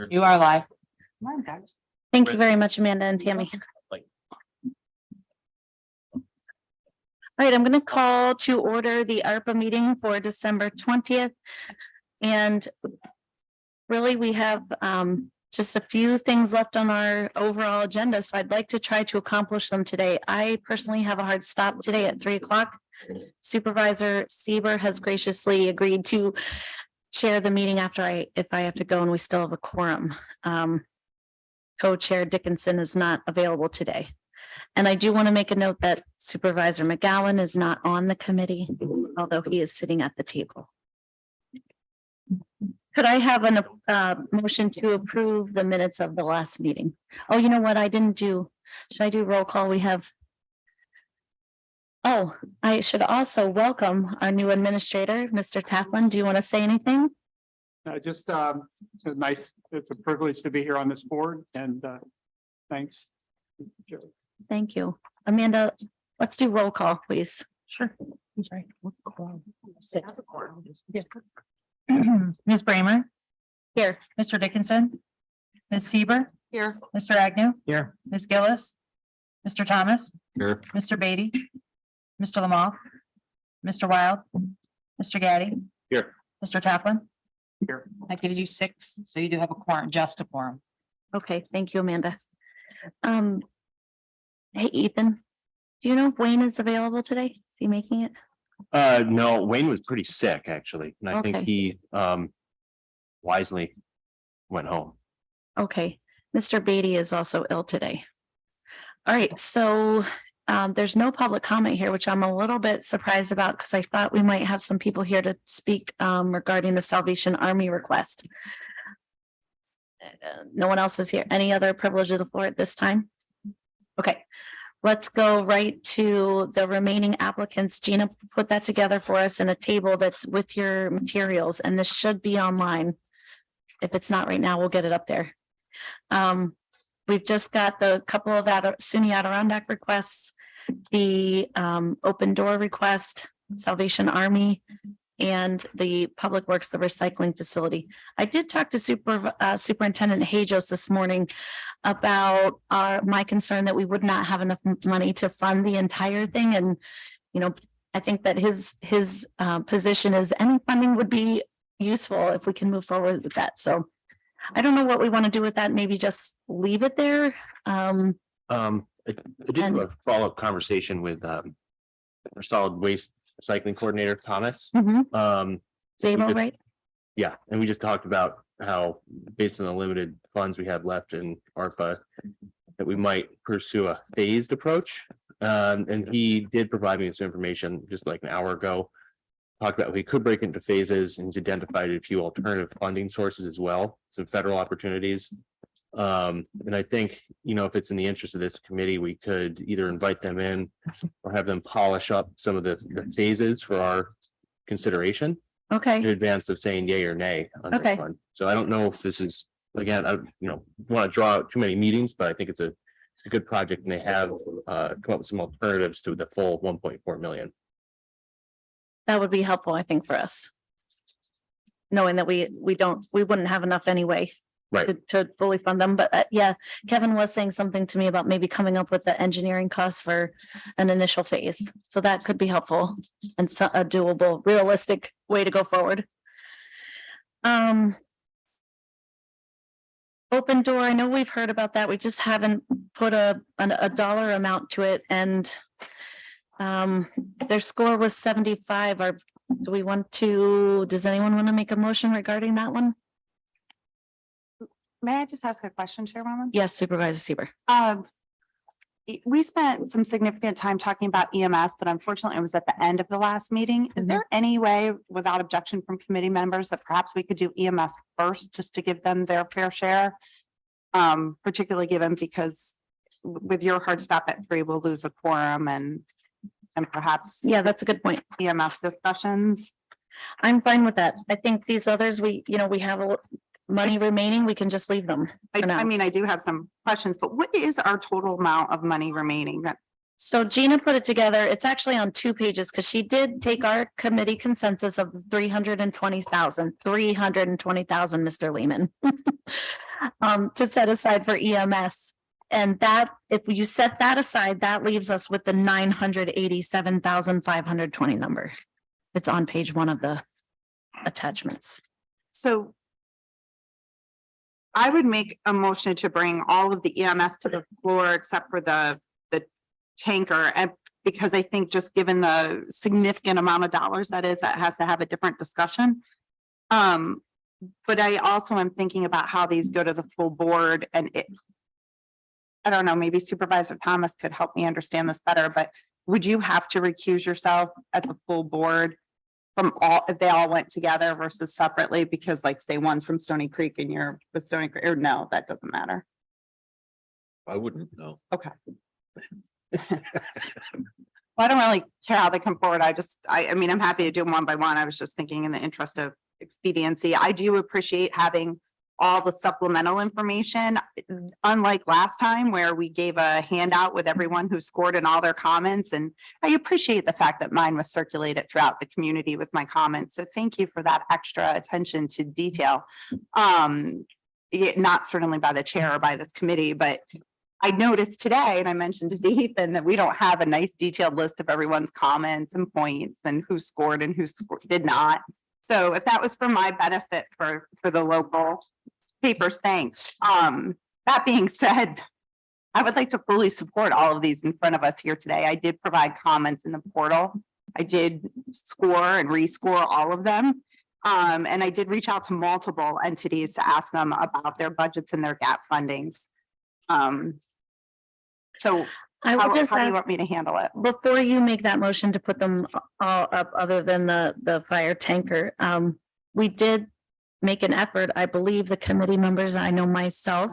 You are live. Thank you very much, Amanda and Tammy. All right, I'm going to call to order the ARPA meeting for December 20th. And really, we have just a few things left on our overall agenda. So I'd like to try to accomplish them today. I personally have a hard stop today at 3 o'clock. Supervisor Sieber has graciously agreed to chair the meeting after if I have to go and we still have a quorum. Co-chair Dickinson is not available today. And I do want to make a note that Supervisor McGowan is not on the committee, although he is sitting at the table. Could I have a motion to approve the minutes of the last meeting? Oh, you know what? I didn't do. Should I do roll call? We have. Oh, I should also welcome our new administrator, Mr. Taplin. Do you want to say anything? Just nice. It's a privilege to be here on this board, and thanks. Thank you. Amanda, let's do roll call, please. Sure. I'm sorry. Ms. Bramer. Here. Mr. Dickinson. Ms. Sieber. Here. Mr. Agnew. Here. Ms. Gillis. Mr. Thomas. Here. Mr. Beatty. Mr. Lamont. Mr. Wild. Mr. Gaddy. Here. Mr. Taplin. Here. That gives you 6. So you do have a quorum, just a quorum. Okay, thank you, Amanda. Hey, Ethan, do you know if Wayne is available today? Is he making it? No, Wayne was pretty sick, actually, and I think Okay. he wisely went home. Okay, Mr. Beatty is also ill today. All right, so there's no public comment here, which I'm a little bit surprised about because I thought we might have some people here to speak regarding the Salvation Army request. No one else is here. Any other privilege of the floor at this time? Okay, let's go right to the remaining applicants. Gina put that together for us in a table that's with your materials, and this should be online. If it's not right now, we'll get it up there. We've just got the couple of SUNY Adirondack requests, the open door request, Salvation Army, and the Public Works, the recycling facility. I did talk to Superintendent Hajos this morning about my concern that we would not have enough money to fund the entire thing. And, you know, I think that his position is any funding would be useful if we can move forward with that. So I don't know what we want to do with that. Maybe just leave it there. I did have a follow-up conversation with our solid waste recycling coordinator, Thomas. Zabel, right? Yeah, and we just talked about how, based on the limited funds we have left in ARPA, that we might pursue a phased approach. And he did provide me some information just like an hour ago. Talked about we could break into phases, and he's identified a few alternative funding sources as well, some federal opportunities. And I think, you know, if it's in the interest of this committee, we could either invite them in or have them polish up some of the phases for our consideration in Okay, advance of saying yay or nay on Okay. this one. So I don't know if this is, again, I want to draw out too many meetings, but I think it's a good project, and they have come up with some alternatives to the full 1.4 million. that would be helpful, I think, for us. Knowing that we wouldn't have enough anyway. Right. To fully fund them, but yeah, Kevin was saying something to me about maybe coming up with the engineering costs for an initial phase. So that could be helpful and a doable, realistic way to go forward. Open door, I know we've heard about that. We just haven't put a dollar amount to it, and their score was 75. Does anyone want to make a motion regarding that one? May I just ask a question, Chairwoman? Yes, Supervisor Sieber. We spent some significant time talking about EMS, but unfortunately it was at the end of the last meeting. Is there any way, without objection from committee members, that perhaps we could do EMS first, just to give them their fair share? Particularly given because with your hard stop at 3, we'll lose a quorum and perhaps Yeah, that's a good point. EMS discussions. I'm fine with that. I think these others, we have money remaining, we can just leave them. for now. I mean, I do have some questions, but what is our total amount of money remaining that So Gina put it together. It's actually on 2 pages because she did take our committee consensus of 320,000, Mr. Lehman. To set aside for EMS. And that, if you set that aside, that leaves us with the 987,520 number. It's on page 1 of the attachments. So I would make a motion to bring all of the EMS to the floor except for the tanker. And because I think just given the significant amount of dollars that has to have a different discussion. But I also am thinking about how these go to the full board and I don't know, maybe Supervisor Thomas could help me understand this better, but would you have to recuse yourself at the full board from all, if they all went together versus separately? Because like say one's from Stony Creek and you're with Stony Creek, or no, that doesn't matter. I wouldn't know. Okay. Well, I don't really care how they come forward. I mean, I'm happy to do them one by one. I was just thinking in the interest of expediency. I do appreciate having all the supplemental information, unlike last time where we gave a handout with everyone who scored and all their comments. And I appreciate the fact that mine was circulated throughout the community with my comments. So thank you for that extra attention to detail. Not certainly by the chair or by this committee, but I noticed today, and I mentioned to Ethan, that we don't have a nice detailed list of everyone's comments and points and who scored and who did not. So if that was for my benefit for the local papers, thanks. That being said, I would like to fully support all of these in front of us here today. I did provide comments in the portal. I did score and rescore all of them. And I did reach out to multiple entities to ask them about their budgets and their gap fundings. So I how would just do you ask, want me to handle it? before you make that motion to put them all up, other than the fire tanker, we did make an effort. I believe the committee members, I know myself,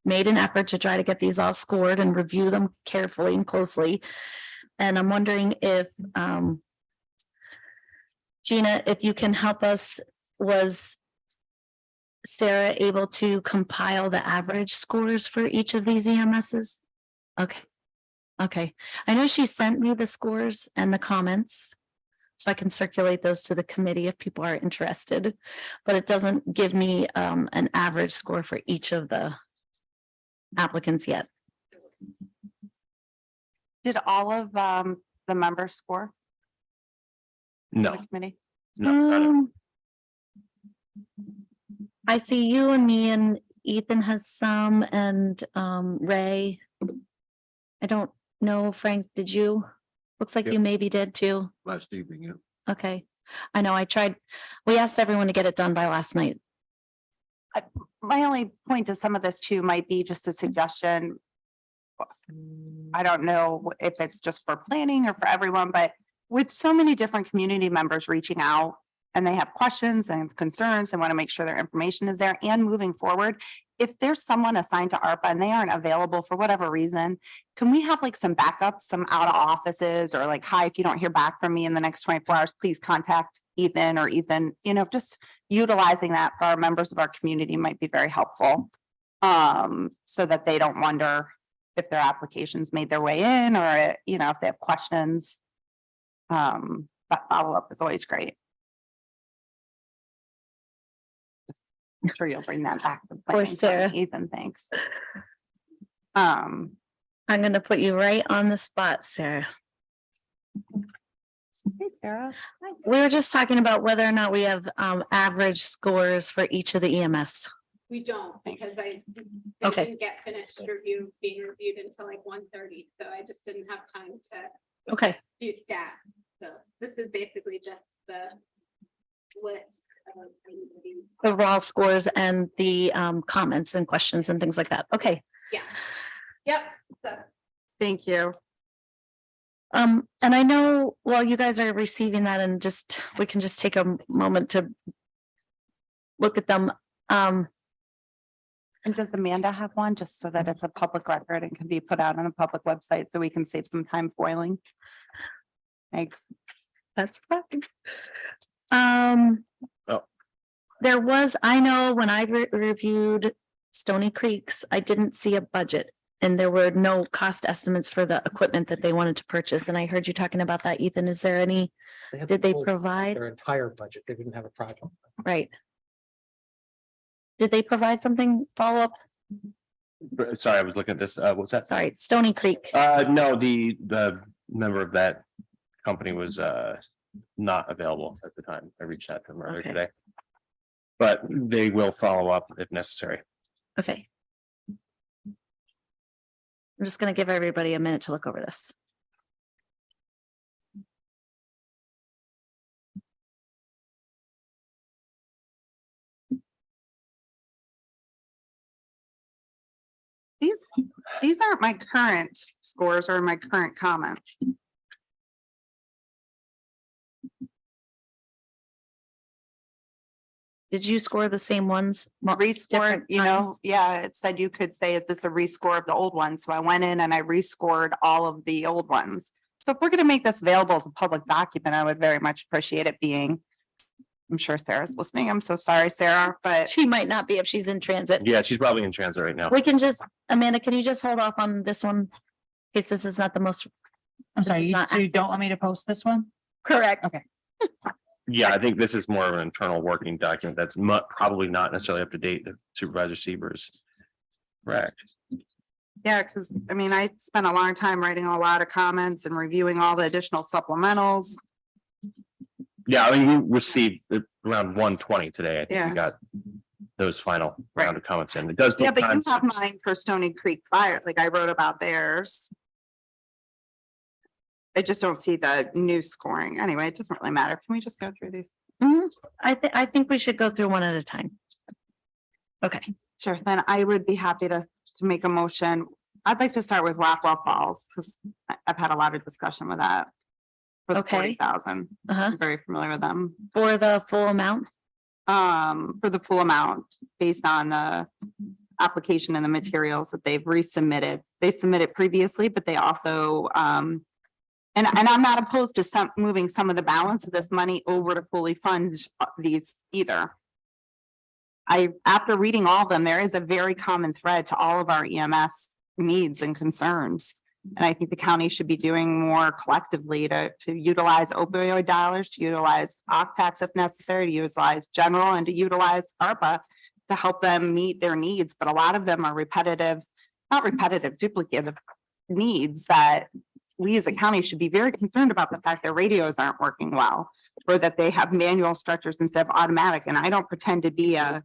made an effort to try to get these all scored and review them carefully and closely. And I'm wondering if, Gina, if you can help us, was Sarah able to compile the average scores for each of these EMSs? Okay. Okay. I know she sent me the scores and the comments, so I can circulate those to the committee if people are interested, but it doesn't give me an average score for each of the applicants yet. Did all of the members score? No, The committee? no, not at- I see you and me, and Ethan has some, and Ray. I don't know, Frank, did you? Looks like Yep. you maybe did too. Last evening, yeah. Okay. I know I tried. We asked everyone to get it done by last night. My only point to some of this too might be just a suggestion. I don't know if it's just for planning or for everyone, but with so many different community members reaching out and they have questions and concerns and want to make sure their information is there and moving forward. If there's someone assigned to ARPA and they aren't available for whatever reason, can we have like some backups, some out of offices, or like, hi, if you don't hear back from me in the next 24 hours, please contact Ethan, or Ethan, just utilizing that for our members of our community might be very helpful. So that they don't wonder if their applications made their way in, or, if they have questions. That follow-up is always great. I'm sure you'll bring that back. to planning, Sarah. Ethan, thanks. I'm gonna put you right on the spot, Sarah. Hey, Sarah. We were just talking about whether or not we have average scores for each of the EMS. We don't, because they Okay. didn't get finished being reviewed until like 1:30, so I just didn't have time to Okay, do stat. So this is basically just the list of everybody. the raw scores and the comments and questions and things like that. Okay. Yeah. Yep, so Thank you. And I know while you guys are receiving that, and we can just take a moment to look at them. And does Amanda have one, just so that it's a public record and can be put out on a public website so we can save some time foiling? Thanks. That's fine. Oh. There was, I know when I reviewed Stony Creeks, I didn't see a budget and there were no cost estimates for the equipment that they wanted to purchase. And I heard you talking about that, Ethan. Is there any, had did they pulled provide? Their entire budget. They didn't have a project. Right. Did they provide something follow up? Sorry, I was looking at this. What's that? Sorry, Stony Creek. No, the member of that company was not available at the time. I reached out to him earlier Okay. today. But they will follow up if necessary. Okay. I'm just gonna give everybody a minute to look over this. These aren't my current scores or my current comments. Did you score the same ones? Rescored, different you know, times? yeah, it said you could say, is this a rescore of the old ones? So I went in and I rescored all of the old ones. So if we're gonna make this available as a public document, I would very much appreciate it being. I'm sure Sarah's listening. I'm so sorry, Sarah, but She might not be if she's in transit. Yeah, she's probably in transit right now. We can just, Amanda, can you just hold off on this one? In case this is not the most I'm This sorry, is you, not so you accurate. don't want me to post this one? correct. Yeah, I think this is more of an internal working document that's probably not necessarily up to date. If Supervisor Siebers. Correct. yeah, because I mean, I spent a long time writing a lot of comments and reviewing all the additional supplementals. Yeah, I mean, we received around 1:20 today. I think Yeah. we got those final Right. round of comments in. It does Yeah, take but you time. have mine for Stony Creek Fire, like I wrote about theirs. I just don't see the new scoring. Anyway, it doesn't really matter. Can we just go through these? I think we should go through one at a time. Okay, Sure, then I would be happy to make a motion. I'd like to start with Rockwell Falls, because I've had a lot of discussion with that. For the Okay. 40,000, uh-huh, I'm very familiar with them. for the full amount. For the full amount, based on the application and the materials that they've resubmitted. They submitted previously, but they also, and I'm not opposed to moving some of the balance of this money over to fully fund these either. After reading all of them, there is a very common thread to all of our EMS needs and concerns. And I think the county should be doing more collectively to utilize opioid dollars, to utilize OCTAX if necessary, to utilize general and to utilize ARPA to help them meet their needs. But a lot of them are repetitive, not repetitive, duplicative needs that we as a county should be very concerned about the fact that radios aren't working well, or that they have manual structures instead of automatic. And I don't pretend to be a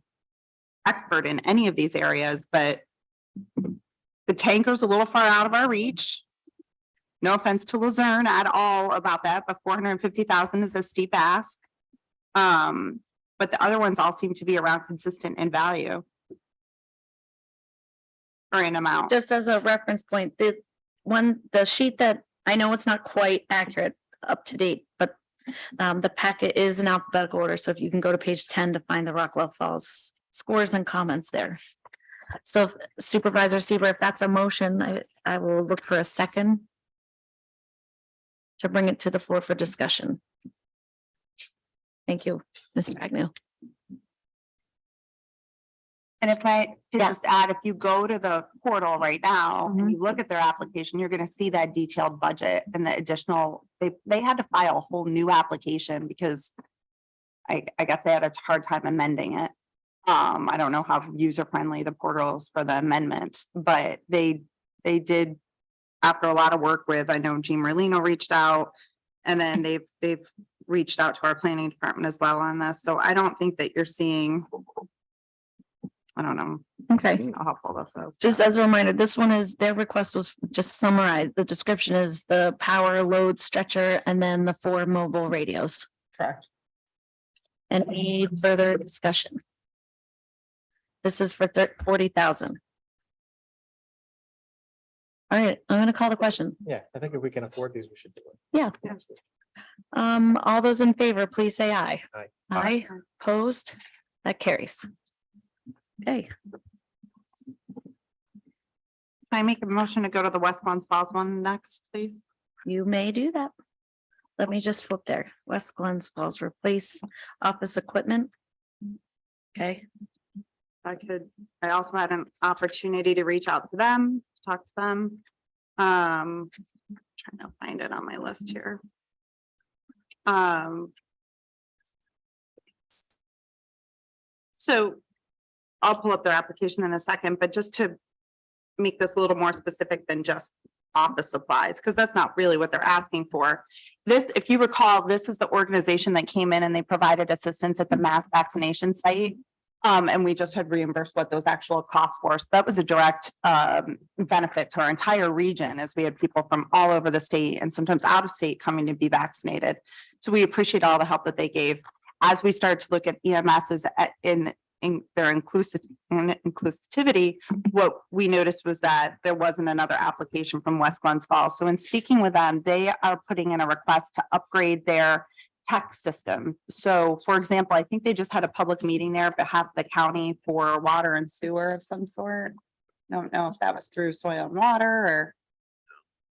expert in any of these areas, but the tanker's a little far out of our reach. No offense to Luzerne at all about that, but 450,000 is a steep ask. But the other ones all seem to be around consistent in value. Or in amount. Just as a reference point, the sheet that, I know it's not quite accurate, up to date, but the packet is in alphabetical order, so if you can go to page 10 to find the Rockwell Falls scores and comments there. So Supervisor Sieber, if that's a motion, I will look for a second to bring it to the floor for discussion. Thank you, Mr. Agnew. And if I could Yes. just add, if you go to the portal right now, and Mhm. you look at their application, you're gonna see that detailed budget and the additional, they had to file a whole new application because I guess they had a hard time amending it. I don't know how user friendly the portal is for the amendment, but they did, after a lot of work with, I know Jean Merlino reached out, and then they've reached out to our planning department as well on this. So I don't think that you're seeing, I don't know Okay. how helpful this is. Just as a reminder, this one is, their request was just summarized. The description is the power load stretcher and then the 4 mobile radios. Correct. Any further discussion? This is for 40,000. All right, I'm gonna call the question. Yeah, I think if we can afford these, we should do it. Yeah. All those in favor, please say aye. Aye. Aye, opposed, that carries. Okay, Can I make a motion to go to the West Glens Falls one next, please? you may do that. Let me just flip there. West Glens Falls replace office equipment. Okay, I also had an opportunity to reach out to them to talk to them. Trying to find it on my list here. So I'll pull up their application in a second, but just to make this a little more specific than just office supplies, because that's not really what they're asking for. This, if you recall, this is the organization that came in and they provided assistance at the mass vaccination site. And we just had reimbursed what those actual costs were. So that was a direct benefit to our entire region, as we had people from all over the state and sometimes out of state coming to be vaccinated. So we appreciate all the help that they gave. As we start to look at EMSs in their inclusivity, what we noticed was that there wasn't another application from West Glens Falls. So in speaking with them, they are putting in a request to upgrade their tech system. So for example, I think they just had a public meeting there on behalf of the county for water and sewer of some sort. Don't know if that was through soil and water, or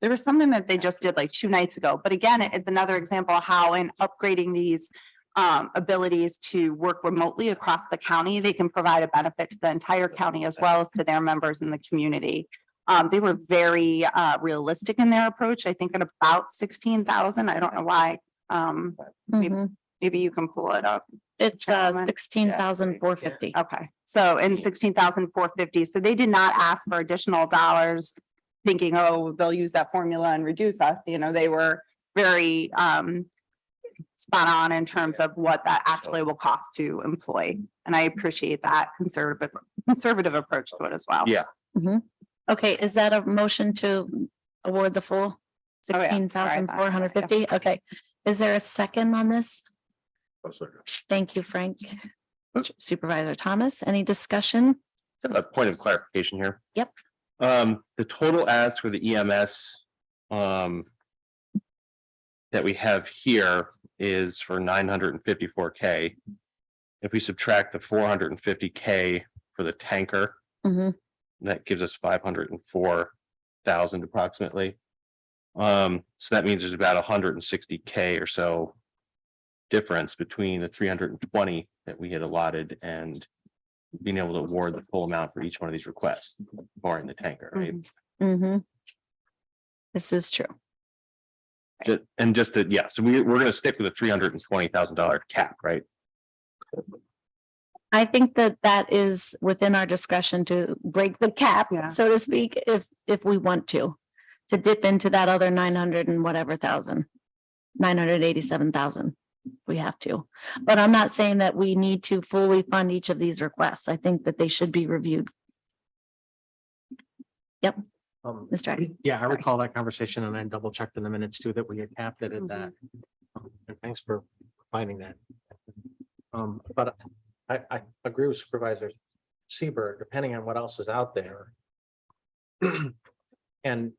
there was something that they just did like 2 nights ago. But again, it's another example of how in upgrading these abilities to work remotely across the county, they can provide a benefit to the entire county as well as to their members in the community. They were very realistic in their approach. I think at about 16,000. I don't know why. Mhm. Maybe you can pull it up. It's Gentlemen. 16,450. Okay, so in 16,450. So they did not ask for additional dollars thinking, oh, they'll use that formula and reduce us. You know, they were very spot on in terms of what that actually will cost to employ. And I appreciate that conservative approach to it as well. Yeah. Okay, is that a motion to award the full Oh, yeah. 16,450? Okay, is there a second on this? Thank you, Frank. Supervisor Thomas, any discussion? A point of clarification here. Yep. The total ask for the EMS that we have here is for 954K. If we subtract the 450K for the tanker, Mhm. that gives us 504,000 approximately. So that means there's about 160K or so difference between the 320 that we had allotted and being able to award the full amount for each one of these requests, barring the tanker, right? Mm-hmm. This is true. So we're gonna stick with a $320,000 cap, right? I think that that is within our discretion to break the cap, Yeah. so to speak, if we want to dip into that other 900 and whatever thousand, 987,000. We have to, but I'm not saying that we need to fully fund each of these requests. I think that they should be reviewed. Yep, Mr. Ivey. Yeah, I recall that conversation and I double checked in the minutes too, that we had capped it at that. And thanks for finding that. But I agree with Supervisor Seaver, depending on what else is out there. And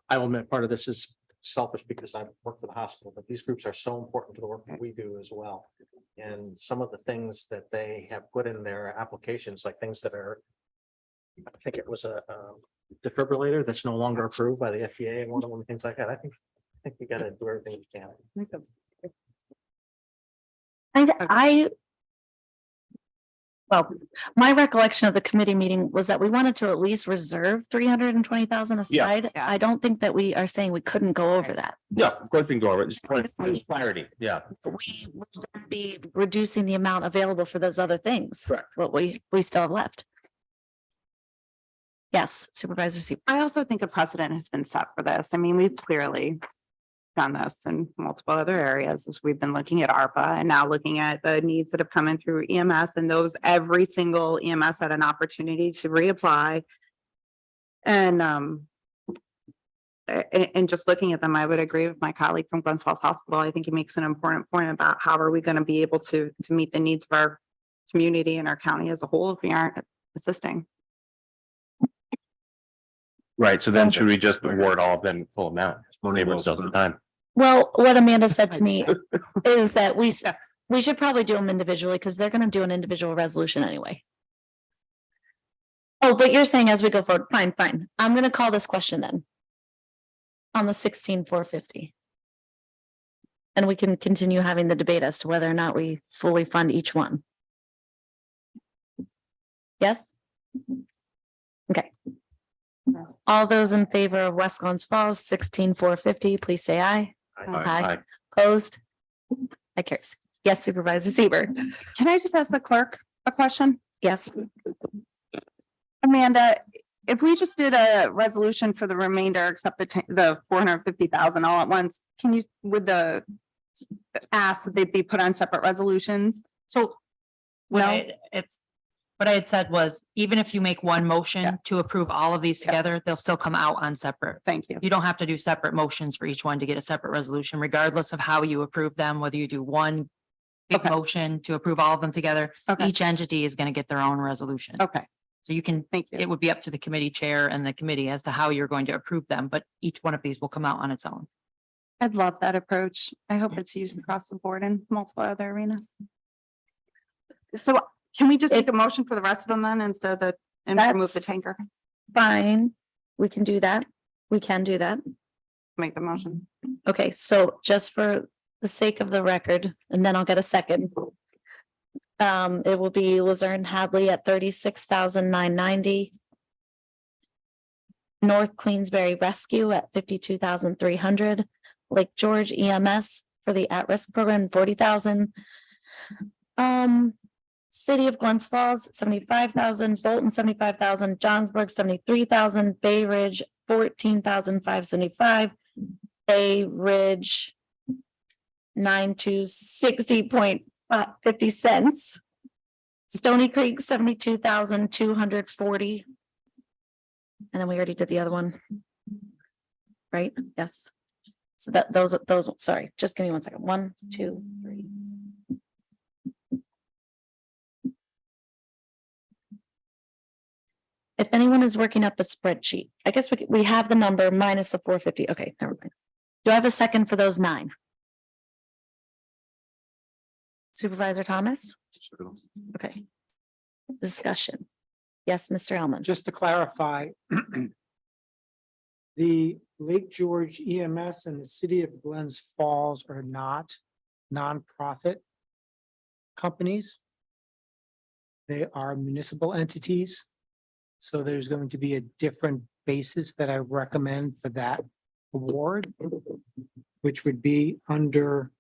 I will admit, part of this is selfish because I work for the hospital, but these groups are so important to the work that we do as well. And some of the things that they have put in their applications, like things that are, I think it was a defibrillator that's no longer approved by the FDA and one of them, things like that. I think we gotta do everything we can. Well, my recollection of the committee meeting was that we wanted to at least reserve 320,000 aside. Yeah. I don't think that we are saying we couldn't go over that. Yeah, of course we can go over it. Just point of clarity. Yeah. We will then be reducing the amount available for those other things. Correct. What we still have left. Yes, Supervisor Seaver. I also think a precedent has been set for this. I mean, we've clearly done this in multiple other areas as we've been looking at ARPA and now looking at the needs that have come in through EMS, and those every single EMS had an opportunity to reapply. And just looking at them, I would agree with my colleague from Glens Falls Hospital. I think he makes an important point about how are we going to be able to meet the needs of our community and our county as a whole if we aren't assisting. Right. So then should we just award all of them full amount? Save ourselves some time. Well, what Amanda said to me is that we should probably do them individually because they're going to do an individual resolution anyway. Oh, but you're saying as we go forward, fine. I'm going to call this question then. On the 16,450. And we can continue having the debate as to whether or not we fully fund each one. Yes? Okay. All those in favor of West Glens Falls 16,450, please say aye. Aye. Opposed? That carries. Yes, Supervisor Seaver. Can I just ask the clerk a question? Yes. Amanda, if we just did a resolution for the remainder, except the 450,000 all at once, can you, would the ask that they be put on separate resolutions? So. No? What I had said was, even if you make one Yeah. motion to approve all of these Yeah. together, they'll still come out on separate. Thank you. You don't have to do separate motions for each one to get a separate resolution, regardless of how you approve them, whether you do one big Okay. motion to approve all of them together. Okay. Each entity is going to get their own resolution. Okay, So you can, thank you. it would be up to the committee chair and the committee as to how you're going to approve them, but each one of these will come out on its own. I'd love that approach. I hope it's used across the board in multiple other arenas. So can we just take a motion for the rest of them then instead of the, and remove the That's- tanker? Fine. We can do that. We can do that. Make the motion. Okay, so just for the sake of the record, and then I'll get a second. It will be Luzerne Hadley at 36,990. North Queensberry Rescue at 52,300. Lake George EMS for the at-risk program, 40,000. City of Glens Falls, 75,000, Bolton, 75,000, Johnsburg, 73,000, Bay Ridge, 14,575. Bay Ridge. 60.50 cents. Stony Creek, 72,240. And then we already did the other one. Right? Yes. So those, sorry, just give me 1 second. 1, 2, 3. If anyone is working up a spreadsheet, I guess we have the number minus the 450. Okay, never mind. Do I have a second for those 9? Supervisor Thomas? Okay. Discussion. Yes, Mr. Elman. Just to clarify. The Lake George EMS and the city of Glens Falls are not nonprofit companies. They are municipal entities. So there's going to be a different basis that I recommend for that award, which would be under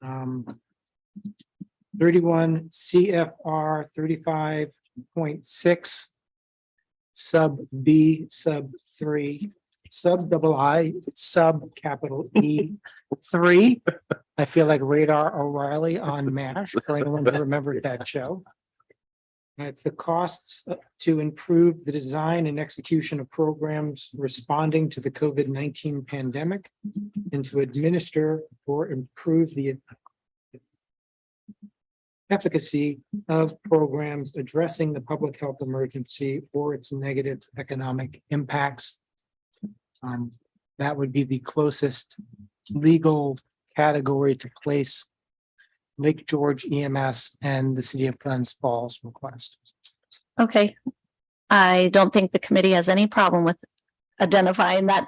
31 CFR 35.6 sub B sub 3 sub double I sub capital E 3. I feel like Radar O'Reilly on MASH for anyone who remembered that show. It's the costs to improve the design and execution of programs responding to the COVID-19 pandemic and to administer or improve the efficacy of programs addressing the public health emergency or its negative economic impacts. That would be the closest legal category to place Lake George EMS and the city of Glens Falls request. Okay. I don't think the committee has any problem with identifying that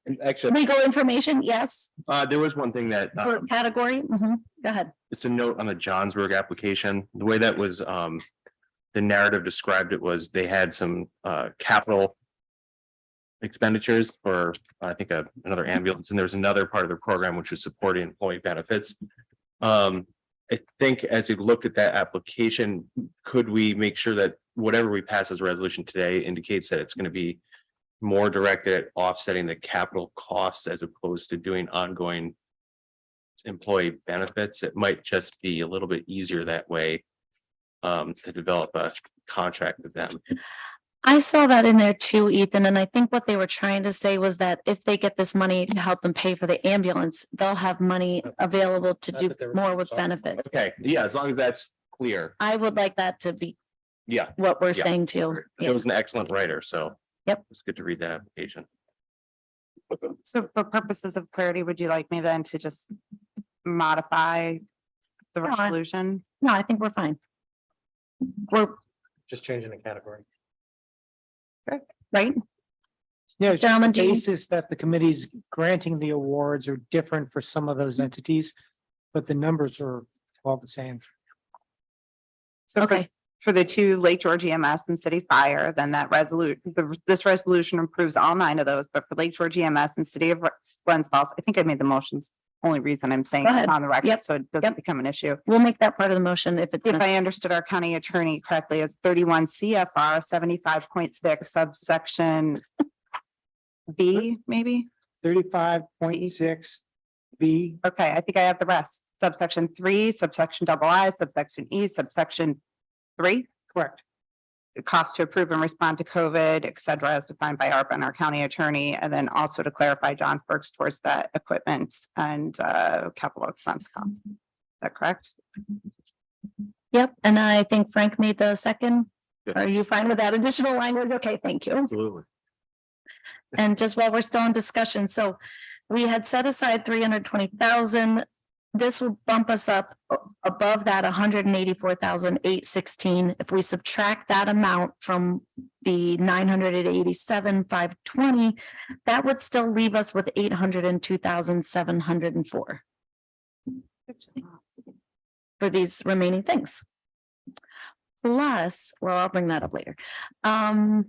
And actually, legal information. Yes, there was one thing that, for category. Go ahead. it's a note on the Johnsburg application, the way that was, the narrative described it was they had some, capital expenditures for, I think, another ambulance, and there was another part of the program which was supporting employee benefits. I think as we looked at that application, could we make sure that whatever we pass as a resolution today indicates that it's going to be more directed at offsetting the capital costs as opposed to doing ongoing employee benefits? It might just be a little bit easier that way to develop a contract with them. I saw that in there too, Ethan, and I think what they were trying to say was that if they get this money to help them pay for the ambulance, they'll have money available to That's do what they were more with talking about. benefits. Okay, yeah, as long as that's clear. I would like that to be Yeah, what we're Yeah. saying too. it was an excellent writer, so. Yep. It's good to read that application. So for purposes of clarity, would you like me then to just modify the No, resolution? No, I think we're fine. We're Just changing the category. right. Yeah, Mr. Almond, do the you- basis that the committee's granting the awards are different for some of those entities, but the numbers are all the same. So for Okay, for the two Lake George EMS and City Fire, then that this resolution approves all 9 of those, but for Lake George EMS and City of Glens Falls, I think I made the motions. Only reason I'm saying Go it ahead. on the record, Yep. so it doesn't Yep. become an issue. We'll make that part of the motion if it's. If I understood our county attorney correctly, it's 31 CFR 75.6 subsection B, maybe? 35.6 B. Okay, I think I have the rest. Subsection 3, subsection I, subsection E, subsection 3. Correct. Cost to approve and respond to COVID, et cetera, as defined by ARPA and our county attorney, and then also to clarify John Burks towards that equipment and capital expense cost. Is that correct? Yep, and I think Frank made the second. Yeah. Are you fine with that additional language? Okay, thank you. Absolutely. And just while we're still in discussion, so we had set aside 320,000. This will bump us up above that 184,816. If we subtract that amount from the 987,520, that would still leave us with 802,704 for these remaining things. Plus, well, I'll bring that up later. I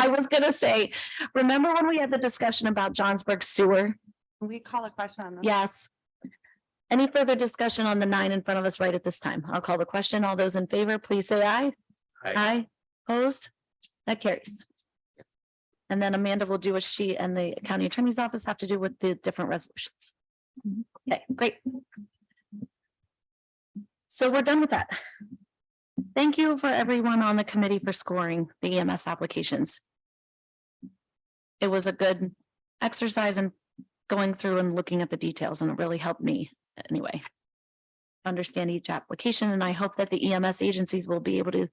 was gonna say, remember when we had the discussion about Johnsburg sewer? Can we call a question on this? Yes. Any further discussion on the 9 in front of us right at this time? I'll call the question. All those in favor, please say aye. Aye. Aye, opposed? That carries. And then Amanda will do what she and the county attorney's office have to do with the different resolutions. Okay, great. So we're done with that. Thank you for everyone on the committee for scoring the EMS applications. It was a good exercise in going through and looking at the details, and it really helped me anyway. Understand each application, and I hope that the EMS agencies will be able to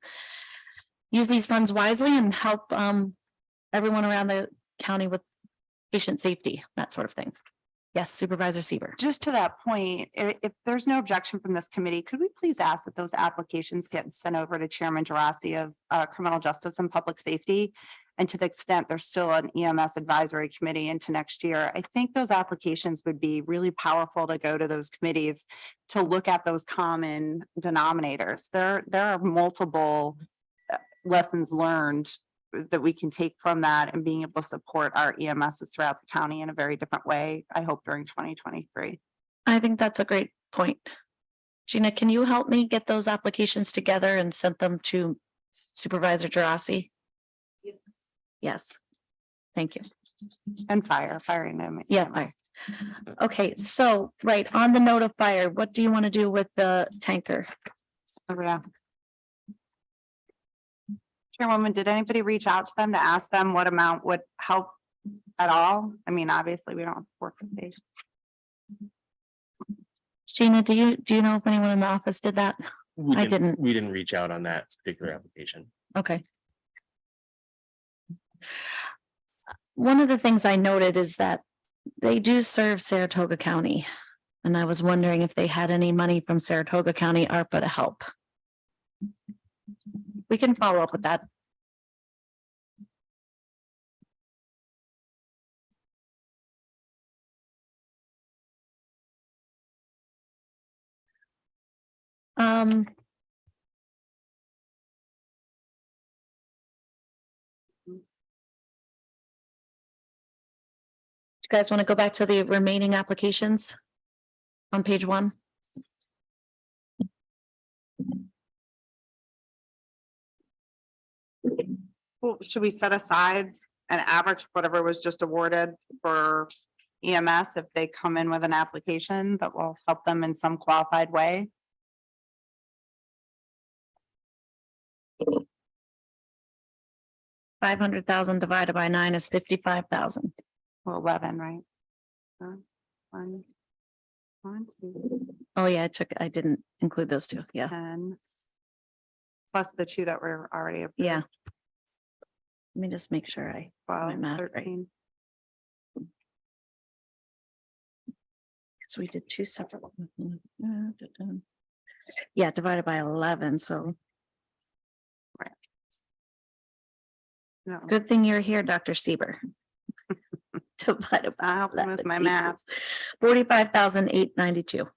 use these funds wisely and help everyone around the county with patient safety, that sort of thing. Yes, Supervisor Seaver. Just to that point, if there's no objection from this committee, could we please ask that those applications get sent over to Chairman Gerasi of Criminal Justice and Public Safety? And to the extent there's still an EMS advisory committee into next year, I think those applications would be really powerful to go to those committees to look at those common denominators. There are multiple lessons learned that we can take from that and being able to support our EMSs throughout the county in a very different way, I hope during 2023. I think that's a great point. Gina, can you help me get those applications together and send them to Supervisor Gerasi? Yes. Thank you. And firing them. Yeah, fire. Okay, so, right, on the note of fire, what do you want to do with the tanker? Yeah. Chairwoman, did anybody reach out to them to ask them what amount would help at all? I mean, obviously, we don't work with these. Gina, do you know if anyone in the office did that? I didn't. We didn't reach out on that particular application. Okay. One of the things I noted is that they do serve Saratoga County. And I was wondering if they had any money from Saratoga County ARPA to help. We can follow up with that. You guys want to go back to the remaining applications on page 1? Well, should we set aside an average, whatever was just awarded for EMS if they come in with an application that will help them in some qualified way? $500,000 divided by 9 is 55,000. Well, 11, right? One, two, Oh, yeah, I didn't include those two. Yeah, 10. Plus the 2 that were already. approved. yeah. Let me just make sure I, 12, math right. 13. so we did 2 separate. Yeah, divided by 11, so No, good thing you're here, Dr. Sieber. Divided by I'll help them with 11 my math. equals 45,892.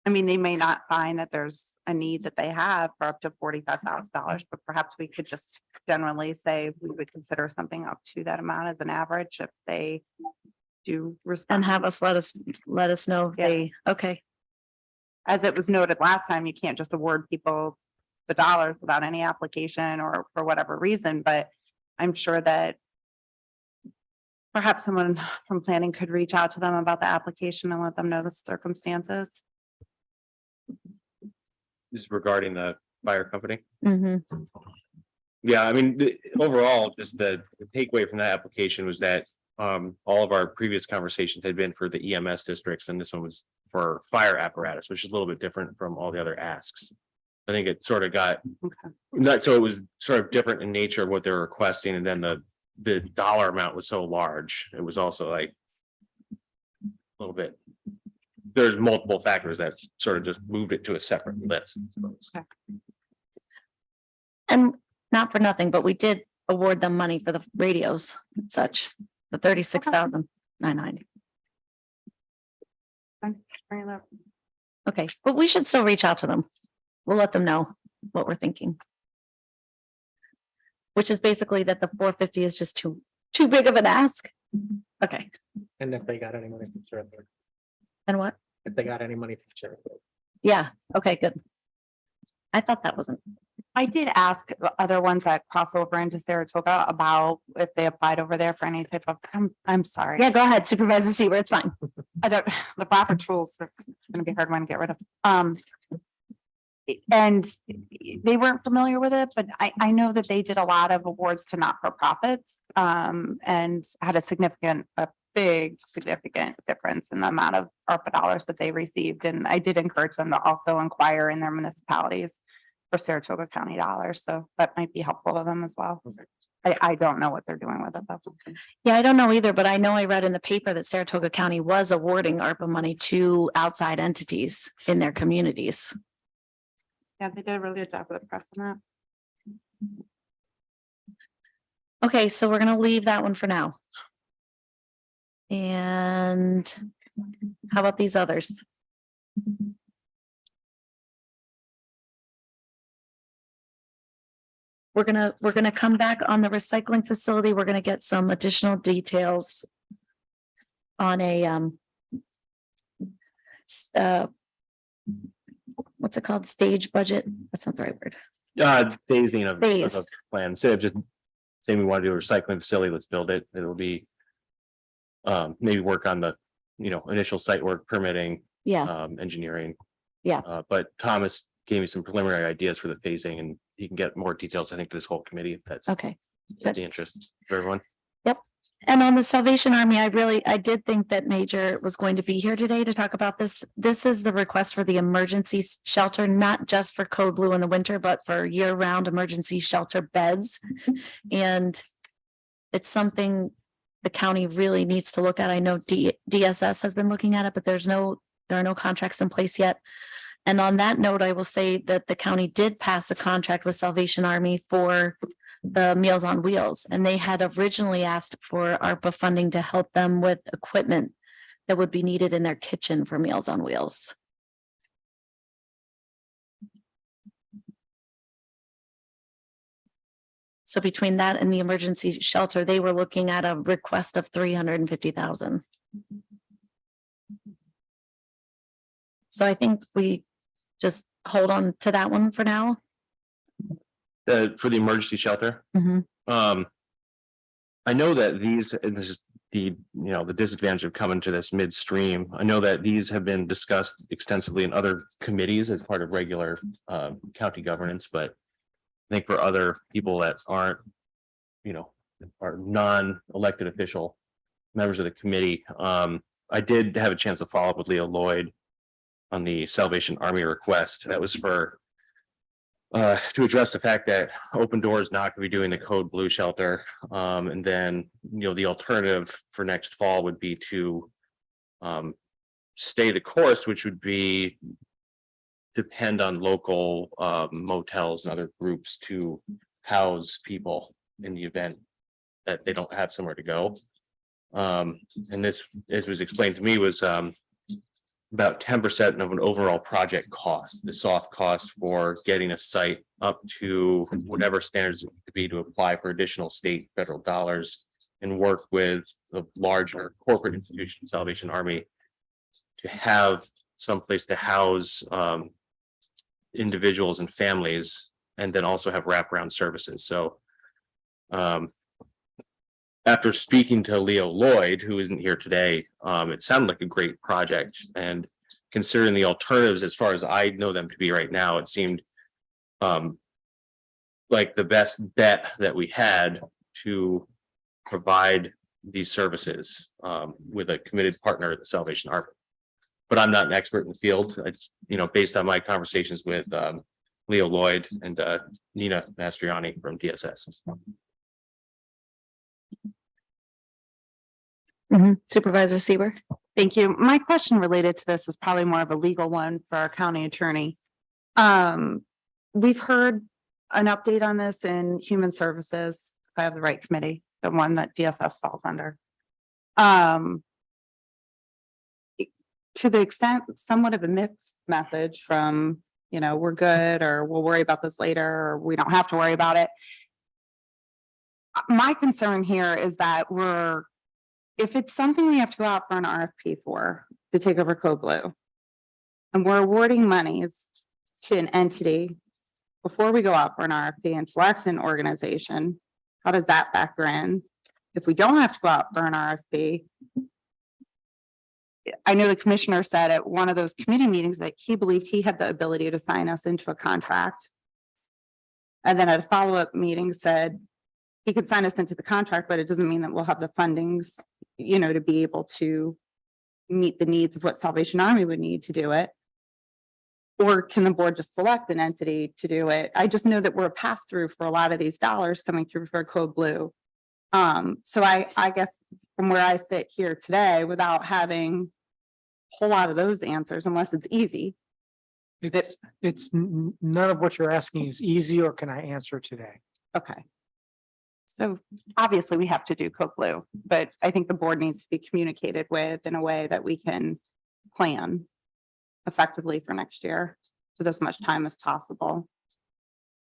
I mean, they may not find that there's a need that they have for up to $45,000, but perhaps we could just generally say we would consider something up to that amount as an average if they do And respond. have us let us know if Yeah. they, okay, As it was noted last time, you can't just award people the dollars without any application or for whatever reason, but I'm sure that perhaps someone from planning could reach out to them about the application and let them know the circumstances. This is regarding the fire company. mhm, Yeah, I mean, overall, just the takeaway from that application was that all of our previous conversations had been for the EMS districts, and this one was for fire apparatus, which is a little bit different from all the other asks. I think it sort of got, Okay. not, so it was sort of different in nature of what they're requesting, and then the dollar amount was so large, it was also like a little bit. There's multiple factors that sort of just moved it to a separate list. and not for nothing, but we did award them money for the radios and such, the 36,990. Bring it up. Okay, but we should still reach out to them. We'll let them know what we're thinking. Which is basically that the 450 is just too big of an ask. Okay, And if they got any money from sheriff, and what? if they got any money from sheriff. Yeah, okay, good. I thought that wasn't, I did ask the other ones that cross over into Saratoga about if they applied over there for any type of, I'm sorry. yeah, go ahead, Supervisor Seaver, it's fine. I don't, the Roberts rules are gonna be a hard one to get rid of. And they weren't familiar with it, but I know that they did a lot of awards to not-for-profits, and had a big significant difference in the amount of ARPA dollars that they received. And I did encourage them to also inquire in their municipalities for Saratoga County dollars, so that might be helpful to them as well. I don't know what they're doing with it, though. Yeah, I don't know either, but I know I read in the paper that Saratoga County was awarding ARPA money to outside entities in their communities. Yeah, they did a really good job with the press on that. Okay, so we're gonna leave that one for now. And how about these others? We're gonna come back on the recycling facility. We're gonna get some additional details on a what's it called? Stage budget? That's not the right word. Phasing of Phase. the plan, instead of just saying we want to do a recycling facility, let's build it. It'll be maybe work on the, initial site work, permitting, Yeah, engineering. Yeah. But Thomas gave me some preliminary ideas for the phasing, and he can get more details, I think, to this whole committee, if that's okay. of the interest of everyone. And on the Salvation Army, I did think that Major was going to be here today to talk about this. This is the request for the emergency shelter, not just for Code Blue in the winter, but for year-round emergency shelter beds. And it's something the county really needs to look at. I know DSS has been looking at it, but there are no contracts in place yet. And on that note, I will say that the county did pass a contract with Salvation Army for the Meals on Wheels, and they had originally asked for ARPA funding to help them with equipment that would be needed in their kitchen for Meals on Wheels. So between that and the emergency shelter, they were looking at a request of 350,000. So I think we just hold on to that one for now. For the emergency shelter. Mhm. I know that this is the disadvantage of coming to this midstream. I know that these have been discussed extensively in other committees as part of regular county governance, but I think for other people that aren't, are non-elected official members of the committee, I did have a chance to follow up with Leo Lloyd on the Salvation Army request. That was for to address the fact that Open Door is not going to be doing the Code Blue shelter. And then, the alternative for next fall would be to stay the course, which would be depend on local motels and other groups to house people in the event that they don't have somewhere to go. And this, as was explained to me, was about 10% of an overall project cost, the soft cost for getting a site up to whatever standards it could be to apply for additional state, federal dollars and work with the larger corporate institution, Salvation Army, to have someplace to house individuals and families, and then also have wraparound services. So after speaking to Leo Lloyd, who isn't here today, it sounded like a great project. And considering the alternatives, as far as I know them to be right now, it seemed like the best bet that we had to provide these services with a committed partner at the Salvation Army. But I'm not an expert in the field. I just, based on my conversations with Leo Lloyd and Nina Mastriani from DSS. Supervisor Seaver. Thank you. My question related to this is probably more of a legal one for our county attorney. We've heard an update on this in Human Services. If I have the right committee, the one that DSS falls under. To the extent somewhat of a mixed message from, we're good, or we'll worry about this later, or we don't have to worry about it. My concern here is that if it's something we have to go out for an RFP for to take over Code Blue, and we're awarding monies to an entity before we go out for an RFP and select an organization, how does that factor in? If we don't have to go out for an RFP, I know the commissioner said at one of those committee meetings that he believed he had the ability to sign us into a contract. And then at a follow-up meeting said he could sign us into the contract, but it doesn't mean that we'll have the fundings, to be able to meet the needs of what Salvation Army would need to do it. Or can the board just select an entity to do it? I just know that we're a pass through for a lot of these dollars coming through for Code Blue. So I guess from where I sit here today, without having a whole lot of those answers, unless it's easy. None of what you're asking is easy, or can I answer today? Okay. So obviously we have to do Code Blue, but I think the board needs to be communicated with in a way that we can plan effectively for next year with as much time as possible.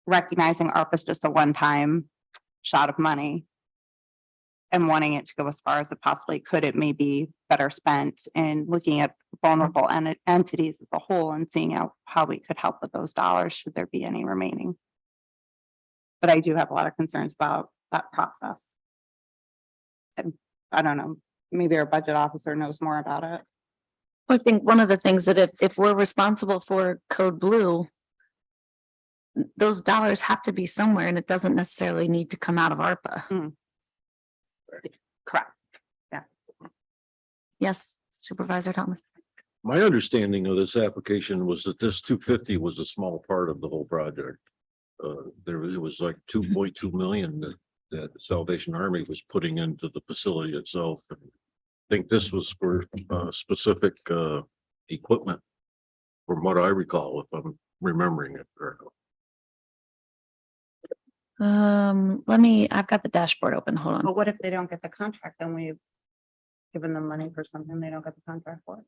Recognizing ARPA is just a one-time shot of money and wanting it to go as far as it possibly could, it may be better spent in looking at vulnerable entities as a whole and seeing how we could help with those dollars should there be any remaining. But I do have a lot of concerns about that process. And I don't know, maybe our budget officer knows more about it. I think one of the things that if we're responsible for Code Blue, those dollars have to be somewhere, and it doesn't necessarily need to come out of ARPA. Correct. Yes, Supervisor Thomas. My understanding of this application was that this 250 was a small part of the whole project. It was like 2.2 million that Salvation Army was putting into the facility itself. I think this was for specific equipment, from what I recall, if I'm remembering it correctly. I've got the dashboard open. Hold on. But what if they don't get the contract? Then we've given them money for something they don't get the contract for.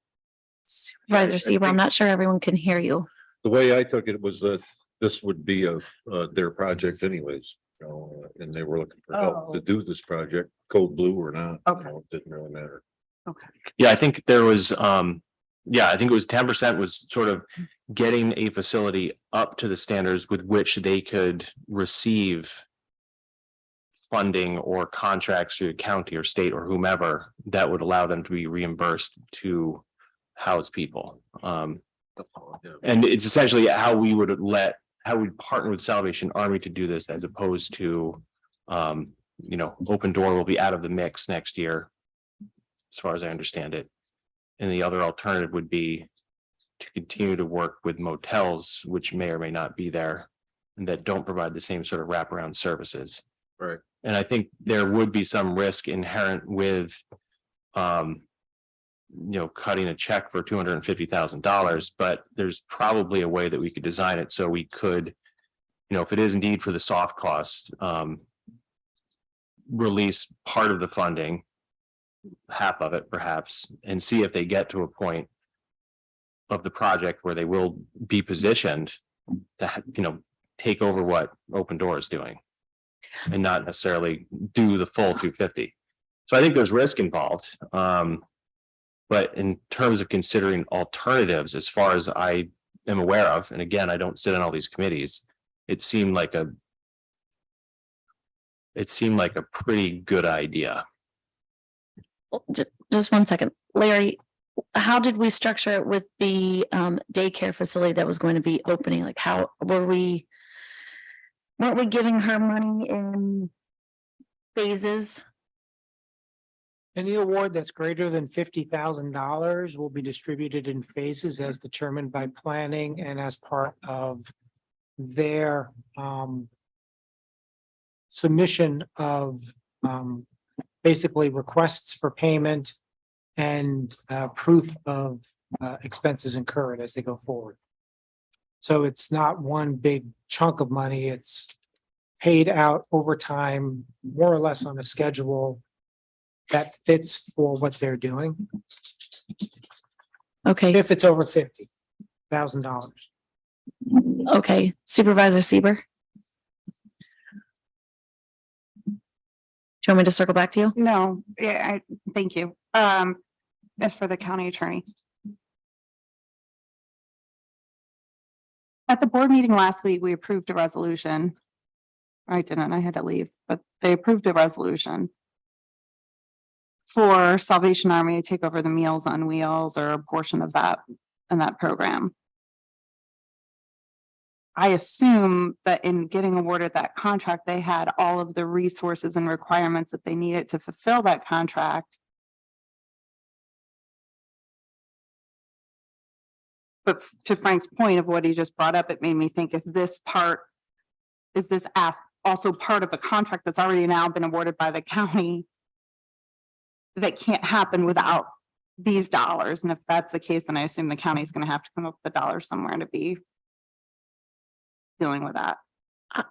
Supervisor Seaver, I'm not sure everyone can hear you. The way I took it was that this would be their project anyways, and they were looking for help to do this project, Code Blue or not. Okay. It didn't really matter. Okay. Yeah, I think there was, I think it was 10% was sort of getting a facility up to the standards with which they could receive funding or contracts through the county or state or whomever that would allow them to be reimbursed to house people. And it's essentially how we partner with Salvation Army to do this, as opposed to, Open Door will be out of the mix next year, as far as I understand it. And the other alternative would be to continue to work with motels, which may or may not be there, and that don't provide the same sort of wraparound services. Right. And I think there would be some risk inherent with, cutting a check for $250,000, but there's probably a way that we could design it so we could, if it is indeed for the soft costs, release part of the funding, half of it perhaps, and see if they get to a point of the project where they will be positioned to, take over what Open Door is doing and not necessarily do the full 250. So I think there's risk involved. But in terms of considering alternatives, as far as I am aware of, and again, I don't sit on all these committees, it seemed like a pretty good idea. Just 1 second, Larry, how did we structure it with the daycare facility that was going to be opening? Like, how weren't we giving her money in phases? Any award that's greater than $50,000 will be distributed in phases as determined by planning and as part of their submission of basically requests for payment and proof of expenses incurred as they go forward. So it's not one big chunk of money. It's paid out over time, more or less on a schedule that fits for what they're doing, Okay, if it's over $50,000. okay, Supervisor Sieber. Do you want me to circle back to you? No, yeah, thank you. As for the county attorney. At the board meeting last week, we approved a resolution. I didn't, I had to leave, but they approved a resolution for Salvation Army to take over the Meals on Wheels or a portion of that in that program. I assume that in getting awarded that contract, they had all of the resources and requirements that they needed to fulfill that contract. But to Frank's point of what he just brought up, it made me think, is this ask also part of a contract that's already now been awarded by the county that can't happen without these dollars? And if that's the case, then I assume the county is going to have to come up with the dollars somewhere to be dealing with that.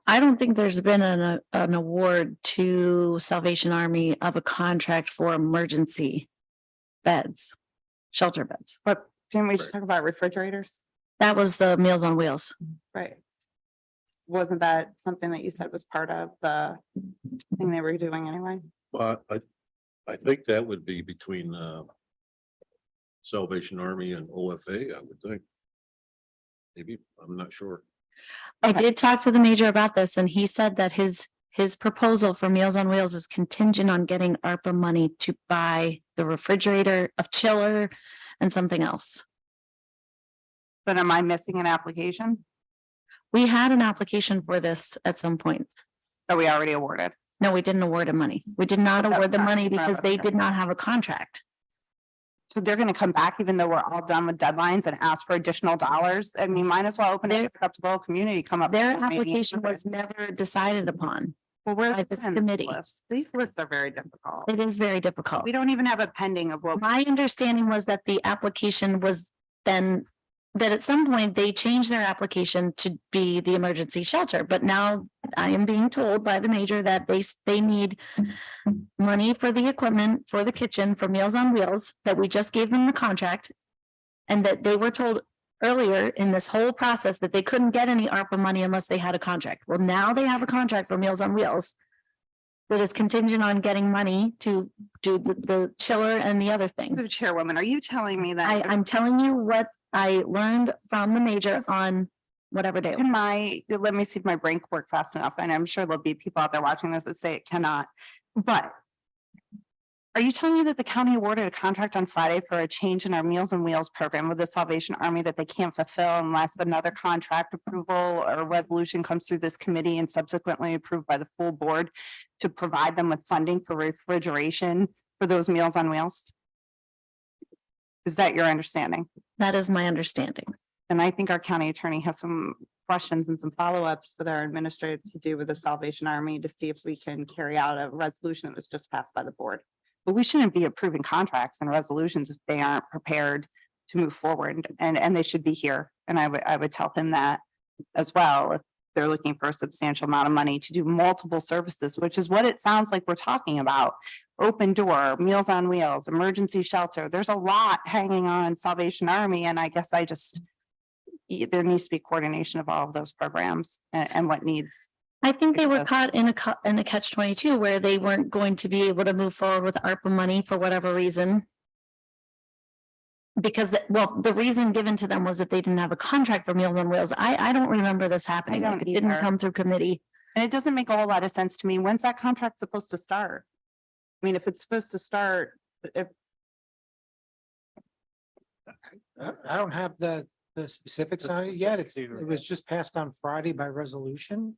I don't think there's been an award to Salvation Army of a contract for emergency beds, shelter beds. But didn't we just talk about refrigerators? That was the Meals on Wheels. Right. Wasn't that something that you said was part of the thing they were doing anyway? Well, I think that would be between Salvation Army and OFA, I would think. Maybe, I'm not sure. I did talk to the major about this, and he said that his proposal for Meals on Wheels is contingent on getting ARPA money to buy the refrigerator, a chiller, and something else. But am I missing an application We had an application for this at some point. that we already awarded? No, we didn't award the money. We did not But that award the was not- money because they okay. did not have a contract. So they're gonna come back even though we're all done with deadlines and ask for additional dollars? I mean, might as well open it up to the whole community, come up. Their with maybe- application was never decided upon. Well, where's by the this pen committee. list? These lists are very difficult. It is very difficult. We don't even have a pending of what. My understanding was that the application was then, that at some point they changed their application to be the emergency shelter, but now I am being told by the major that they need money for the equipment, for the kitchen, for Meals on Wheels, that we just gave them the contract. And that they were told earlier in this whole process that they couldn't get any ARPA money unless they had a contract. Well, now they have a contract for Meals on Wheels that is contingent on getting money to do the chiller and the other thing. So Chairwoman, are you telling me that? I'm telling you what I learned from the major on whatever day. Let me see if my brain can work fast enough. And I'm sure there'll be people out there watching this that say it cannot. But are you telling me that the county awarded a contract on Friday for a change in our Meals on Wheels program with the Salvation Army that they can't fulfill unless another contract approval or resolution comes through this committee and subsequently approved by the full board to provide them with funding for refrigeration for those Meals on Wheels? Is that your understanding? That is my understanding. And I think our county attorney has some questions and some follow-ups with our administrator to do with the Salvation Army to see if we can carry out a resolution that was just passed by the board. But we shouldn't be approving contracts and resolutions if they aren't prepared to move forward, and they should be here. And I would tell him that as well. they're looking for a substantial amount of money to do multiple services, which is what it sounds like we're talking about. Open Door, Meals on Wheels, emergency shelter. There's a lot hanging on Salvation Army, and I guess there needs to be coordination of all of those programs and what needs. I think they were Except- caught in a catch-22 where they weren't going to be able to move forward with ARPA money for whatever reason. Because, the reason given to them was that they didn't have a contract for Meals on Wheels. I don't remember this happening. don't Like, it didn't either. come through committee. And it doesn't make a whole lot of sense to me. When's that contract supposed to start? I mean, if it's supposed to start, if I don't have the specifics on it yet. It was just passed on Friday by resolution.